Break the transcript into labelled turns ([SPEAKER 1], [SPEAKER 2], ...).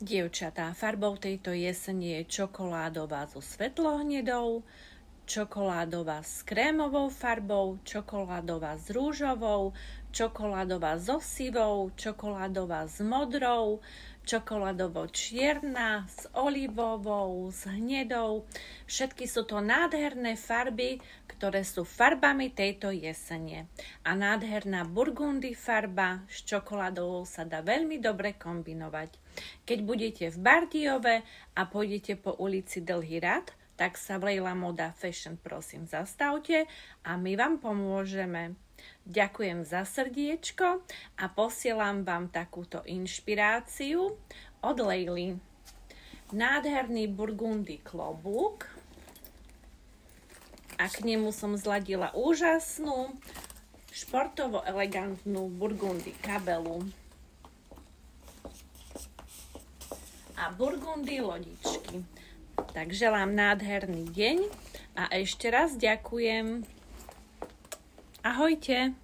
[SPEAKER 1] Dievčatá, farbou tejto jesene je čokoládová so svetlohnedou, čokoládová s krémovou farbou, čokoládová s rúžovou, čokoládová so sivou, čokoládová s modrou, čokoládovo-čierna, s olivovou, s hnedou. Všetky sú to nádherné farby, ktoré sú farbami tejto jesene. A nádherná burgundy farba s čokoládovou sa dá veľmi dobre kombinovať. Keď budete v Bardejove a pôjdete po ulici Dlhý rad, tak sa v Leila Moda Fashion prosím zastavte a my vám pomôžeme. Ďakujem za srdiečko a posielam vám takúto inšpiráciu od Leily. Nádherný burgundy klobúk a k nemu som zladila úžasnú športovo elegantnú burgundy kabelu a burgundy lodičky. Tak želám nádherný deň a ešte raz ďakujem. Ahojte.